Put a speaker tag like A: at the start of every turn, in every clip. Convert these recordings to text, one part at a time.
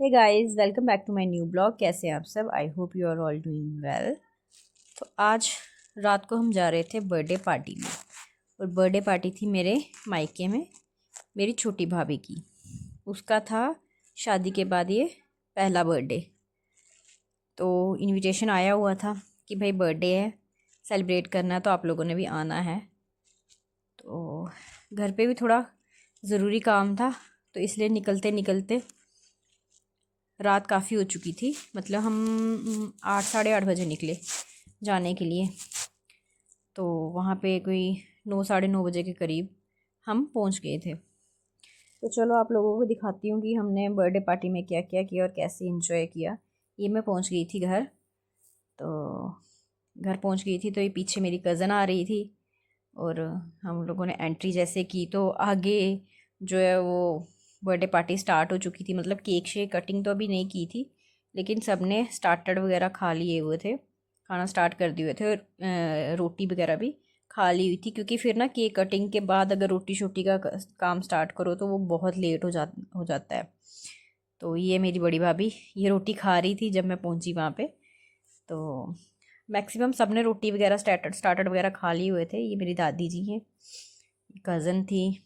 A: Hey guys, welcome back to my new blog. कैसे हैं आप सब? I hope you are all doing well. तो आज रात को हम जा रहे थे बर्थडे पार्टी में। और बर्थडे पार्टी थी मेरे मायके में, मेरी छोटी भाभी की। उसका था शादी के बाद ये पहला बर्थडे। तो इनविटेशन आया हुआ था कि भाई बर्थडे है, सेलिब्रेट करना है, तो आप लोगों ने भी आना है। तो घर पे भी थोड़ा ज़रूरी काम था, तो इसलिए निकलते निकलते रात काफ़ी हो चुकी थी। मतलब हम 8 साढ़े 8 बजे निकले जाने के लिए। तो वहाँ पे कोई 9 साढ़े 9 बजे के करीब हम पहुँच गए थे। तो चलो आप लोगों को दिखाती हूँ कि हमने बर्थडे पार्टी में क्या क्या किया और कैसे इंजॉय किया। ये मैं पहुँच गई थी घर। तो घर पहुँच गई थी तो ये पीछे मेरी कज़न आ रही थी और हम लोगों ने एंट्री जैसे की तो आगे जो है वो बर्थडे पार्टी स्टार्ट हो चुकी थी। मतलब केक शेक कटिंग तो अभी नहीं की थी, लेकिन सब ने स्टार्टर वगैरह खा लिए हुए थे, खाना स्टार्ट कर दिए हुए थे। और रोटी वगैरह भी खा ली हुई थी, क्योंकि फिर ना केक कटिंग के बाद अगर रोटी शोटी का काम स्टार्ट करो तो वो बहुत लेट हो जाता है। तो ये मेरी बड़ी भाभी ये रोटी खा रही थी जब मैं पहुंची वहाँ पे। तो मैक्सिमम सब ने रोटी वगैरह स्टार्टर वगैरह खा लिए हुए थे। ये मेरी दादी जी हैं, कज़न थी।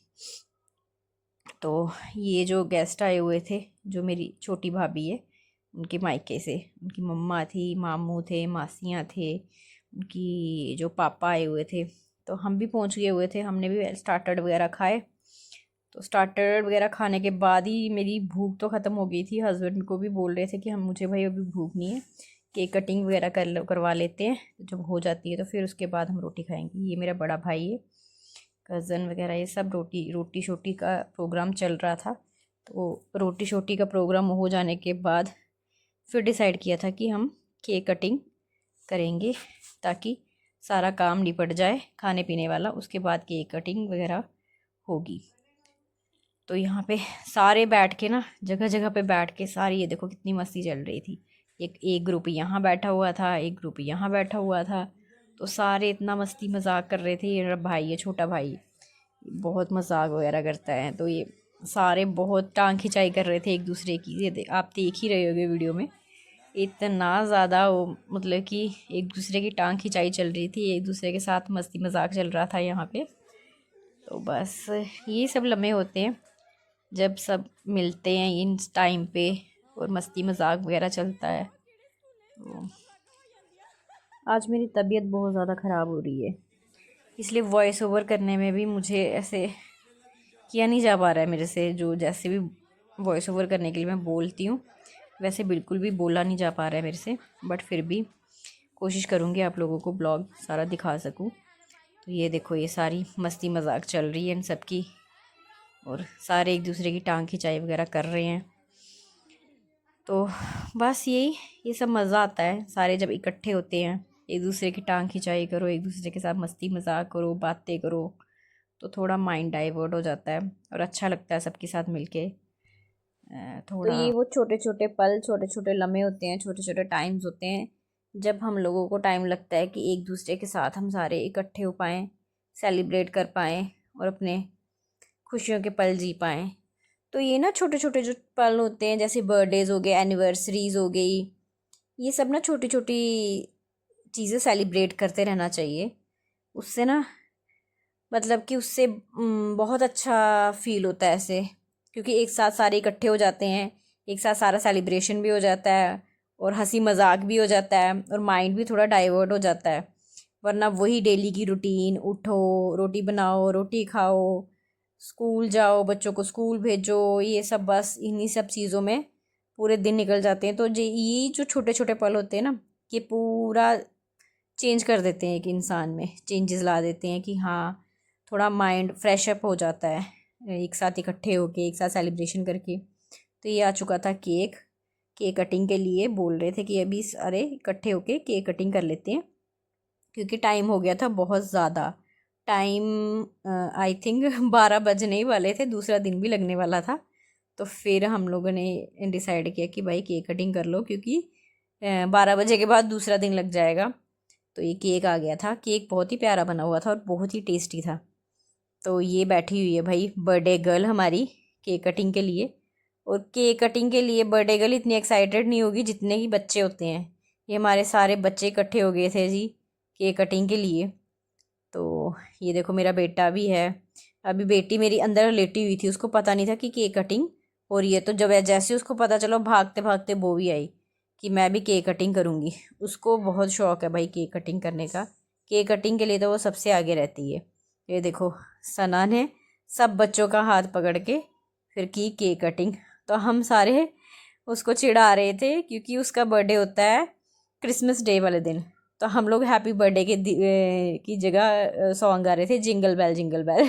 A: तो ये जो गेस्ट आए हुए थे, जो मेरी छोटी भाभी है उनके मायके से, उनकी मम्मा थी, मामू थे, मासियाँ थे, उनकी जो पापा आए हुए थे। तो हम भी पहुंच गए हुए थे, हमने भी स्टार्टर वगैरह खाए। तो स्टार्टर वगैरह खाने के बाद ही मेरी भूख तो ख़त्म हो गई थी। हस्बैंड को भी बोल रहे थे कि हम मुझे भाई अभी भूख नहीं है, केक कटिंग वगैरह करवा लेते हैं, जब हो जाती है तो फिर उसके बाद हम रोटी खाएंगे। ये मेरा बड़ा भाई है, कज़न वगैरह ये सब रोटी रोटी शोटी का प्रोग्राम चल रहा था। तो रोटी शोटी का प्रोग्राम हो जाने के बाद फिर डिसाइड किया था कि हम केक कटिंग करेंगे, ताकि सारा काम निपट जाए खाने पीने वाला, उसके बाद केक कटिंग वगैरह होगी। तो यहाँ पे सारे बैठ के ना, जगह जगह पे बैठ के सारी, ये देखो कितनी मस्ती चल रही थी। एक ग्रुप यहाँ बैठा हुआ था, एक ग्रुप यहाँ बैठा हुआ था। तो सारे इतना मस्ती मजाक कर रहे थे। ये मेरा भाई है, छोटा भाई, बहुत मजाक वगैरह करता है। तो ये सारे बहुत टांग खिंचाई कर रहे थे एक दूसरे की। ये आप देख ही रहे होगे वीडियो में, इतना ज़्यादा वो मतलब कि एक दूसरे की टांग खिंचाई चल रही थी, एक दूसरे के साथ मस्ती मजाक चल रहा था यहाँ पे। तो बस ये सब लम्हे होते हैं जब सब मिलते हैं इन टाइम पे, और मस्ती मजाक वगैरह चलता है। तो आज मेरी तबीयत बहुत ज़्यादा ख़राब हो रही है, इसलिए वॉइस ओवर करने में भी मुझे ऐसे किया नहीं जा पा रहा है मेरे से। जो जैसे भी वॉइस ओवर करने के लिए मैं बोलती हूँ, वैसे बिल्कुल भी बोला नहीं जा पा रहा है मेरे से। बट फिर भी कोशिश करूँगी आप लोगों को ब्लॉग सारा दिखा सकूँ। तो ये देखो, ये सारी मस्ती मजाक चल रही है इन सब की, और सारे एक दूसरे की टांग खिंचाई वगैरह कर रहे हैं। तो बस यही, ये सब मज़ा आता है सारे जब इकट्ठे होते हैं। एक दूसरे की टांग खिंचाई करो, एक दूसरे के साथ मस्ती मजाक करो, बातें करो, तो थोड़ा माइंड डाइवर्ट हो जाता है और अच्छा लगता है सबके साथ मिलके। तो
B: थोड़ा।
A: ये वो छोटे छोटे पल, छोटे छोटे लम्हे होते हैं, छोटे छोटे टाइम्स होते हैं, जब हम लोगों को टाइम लगता है कि एक दूसरे के साथ हम सारे इकट्ठे हो पाएँ, सेलिब्रेट कर पाएँ और अपने खुशियों के पल जी पाएँ। तो ये ना छोटे छोटे जो पल होते हैं, जैसे बर्थडेज हो गए, एनिवर्सरीज हो गई, ये सब ना छोटी छोटी चीज़ें सेलिब्रेट करते रहना चाहिए। उससे ना मतलब कि उससे बहुत अच्छा फील होता है ऐसे, क्योंकि एक साथ सारे इकट्ठे हो जाते हैं, एक साथ सारा सेलिब्रेशन भी हो जाता है और हंसी मजाक भी हो जाता है और माइंड भी थोड़ा डाइवर्ट हो जाता है। वरना वही डेली की रूटीन, उठो, रोटी बनाओ, रोटी खाओ, स्कूल जाओ, बच्चों को स्कूल भेजो, ये सब बस इन्हीं सब चीज़ों में पूरे दिन निकल जाते हैं। तो ये जो छोटे छोटे पल होते हैं ना, ये पूरा चेंज कर देते हैं, एक इंसान में चेंजेस ला देते हैं कि हाँ, थोड़ा माइंड फ्रेश अप हो जाता है एक साथ इकट्ठे होके, एक साथ सेलिब्रेशन करके। तो ये आ चुका था केक, केक कटिंग के लिए बोल रहे थे कि अभी सारे इकट्ठे होके केक कटिंग कर लेते हैं, क्योंकि टाइम हो गया था बहुत ज़्यादा। टाइम आई थिंक 12 बजने ही वाले थे, दूसरा दिन भी लगने वाला था। तो फिर हम लोगों ने डिसाइड किया कि भाई केक कटिंग कर लो, क्योंकि 12 बजे के बाद दूसरा दिन लग जाएगा। तो ये केक आ गया था, केक बहुत ही प्यारा बना हुआ था और बहुत ही टेस्टी था। तो ये बैठी हुई है भाई बर्थडे गर्ल हमारी केक कटिंग के लिए। और केक कटिंग के लिए बर्थडे गर्ल इतनी एक्साइटेड नहीं होगी जितने ही बच्चे होते हैं। ये हमारे सारे बच्चे इकट्ठे हो गए थे जी केक कटिंग के लिए। तो ये देखो मेरा बेटा भी है। अभी बेटी मेरी अंदर लेटी हुई थी, उसको पता नहीं था कि केक कटिंग हो रही है। तो जब जैसे उसको पता चलो भागते भागते वो भी आई कि मैं भी केक कटिंग करूँगी। उसको बहुत शौक है भाई केक कटिंग करने का। केक कटिंग के लिए तो वो सबसे आगे रहती है। ये देखो सना ने सब बच्चों का हाथ पकड़ के फिर की केक कटिंग। तो हम सारे उसको चिढ़ा रहे थे क्योंकि उसका बर्थडे होता है क्रिसमस डे वाले दिन। तो हम लोग हैप्पी बर्थडे के की जगह सॉन्ग गा रहे थे जिंगल बेल जिंगल बेल।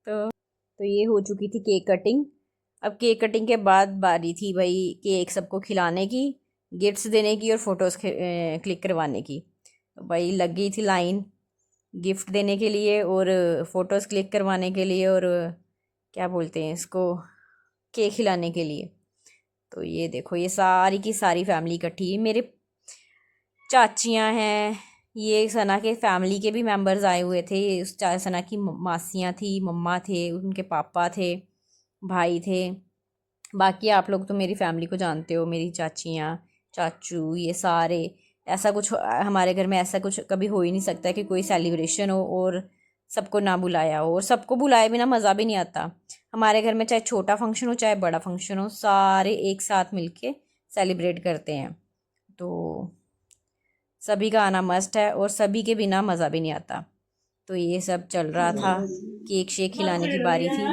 A: तो ये हो चुकी थी केक कटिंग। अब केक कटिंग के बाद बारी थी भाई केक सबको खिलाने की, गिफ्ट्स देने की और फोटोज़ क्लिक करवाने की। तो भाई लग गई थी लाइन गिफ्ट देने के लिए और फ़ोटोज़ क्लिक करवाने के लिए और क्या बोलते हैं इसको केक खिलाने के लिए। तो ये देखो ये सारी की सारी फैमिली इकट्ठी है। मेरे चाचियाँ हैं, ये सना के फैमिली के भी मेंबर्स आए हुए थे। उस सना की मासियाँ थी, मम्मा थे, उनके पापा थे, भाई थे। बाकी आप लोग तो मेरी फैमिली को जानते हो, मेरी चाचियाँ चाचू ये सारे। ऐसा कुछ हमारे घर में ऐसा कुछ कभी हो ही नहीं सकता कि कोई सेलिब्रेशन हो और सबको ना बुलाया हो। और सबको बुलाए बिना मज़ा भी नहीं आता। हमारे घर में चाहे छोटा फंक्शन हो चाहे बड़ा फंक्शन हो, सारे एक साथ मिलके सेलिब्रेट करते हैं। तो सभी का आना मस्ट है और सभी के बिना मज़ा भी नहीं आता। तो ये सब चल रहा था, केक शेक खिलाने की बारी थी।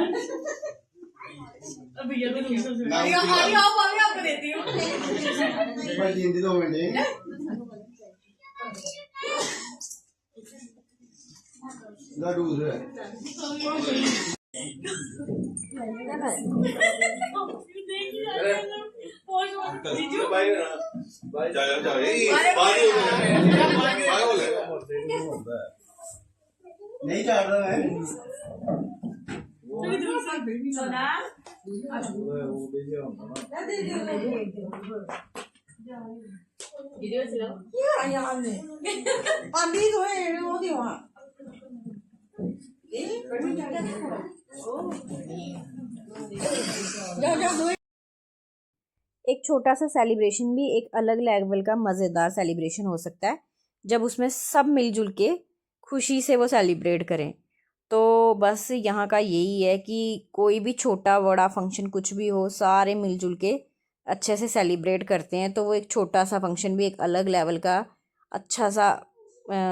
B: नहीं चाह रहा है
A: एक छोटा सा सेलिब्रेशन भी एक अलग लेवल का मज़ेदार सेलिब्रेशन हो सकता है जब उसमें सब मिलजुल के खुशी से वो सेलिब्रेट करें। तो बस यहाँ का यही है कि कोई भी छोटा बड़ा फंक्शन कुछ भी हो, सारे मिलजुल के अच्छे से सेलिब्रेट करते हैं तो वो एक छोटा सा फंक्शन भी एक अलग लेवल का अच्छा सा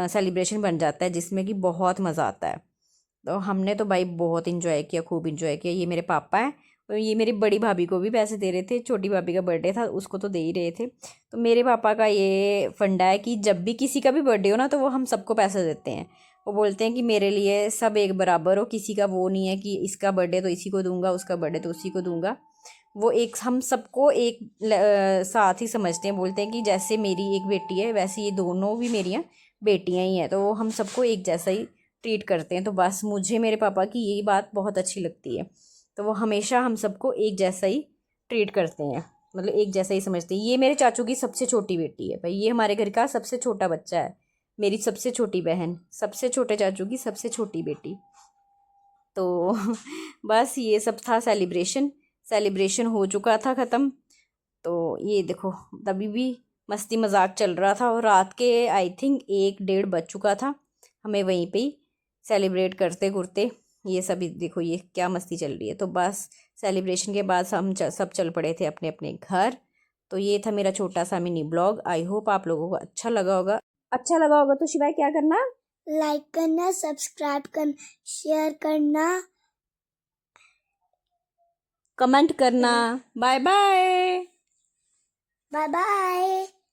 A: सेलिब्रेशन बन जाता है जिसमें कि बहुत मज़ा आता है। तो हमने तो भाई बहुत इंजॉय किया, खूब इंजॉय किया। ये मेरे पापा हैं और ये मेरी बड़ी भाभी को भी पैसे दे रहे थे। छोटी भाभी का बर्थडे था उसको तो दे ही रहे थे। तो मेरे पापा का ये फंडा है कि जब भी किसी का भी बर्थडे हो ना तो वो हम सबको पैसे देते हैं। वो बोलते हैं कि मेरे लिए सब एक बराबर हो, किसी का वो नहीं है कि इसका बर्थडे तो इसी को दूंगा, उसका बर्थडे तो उसी को दूंगा। वो एक हम सबको एक साथ ही समझते हैं। बोलते हैं कि जैसे मेरी एक बेटी है वैसे ये दोनों भी मेरियाँ बेटियाँ ही हैं, तो वो हम सबको एक जैसा ही ट्रीट करते हैं। तो बस मुझे मेरे पापा की यही बात बहुत अच्छी लगती है। तो वो हमेशा हम सबको एक जैसा ही ट्रीट करते हैं, मतलब एक जैसा ही समझते हैं। ये मेरे चाचू की सबसे छोटी बेटी है भाई, ये हमारे घर का सबसे छोटा बच्चा है, मेरी सबसे छोटी बहन, सबसे छोटे चाचू की सबसे छोटी बेटी। तो बस ये सब था सेलिब्रेशन। सेलिब्रेशन हो चुका था ख़त्म। तो ये देखो तभी भी मस्ती मजाक चल रहा था और रात के आई थिंक 1 डेढ़ बज चुका था। हमें वहीं पे ही सेलिब्रेट करते करते ये सभी देखो ये क्या मस्ती चल रही है। तो बस सेलिब्रेशन के बाद हम सब चल पड़े थे अपने अपने घर। तो ये था मेरा छोटा सा मिनी ब्लॉग। आई होप आप लोगों को अच्छा लगा होगा। अच्छा लगा होगा तो शिवाय क्या करना,
B: लाइक करना, सब्सक्राइब करना, शेयर करना,
A: कमेंट करना। Bye bye.
B: Bye bye.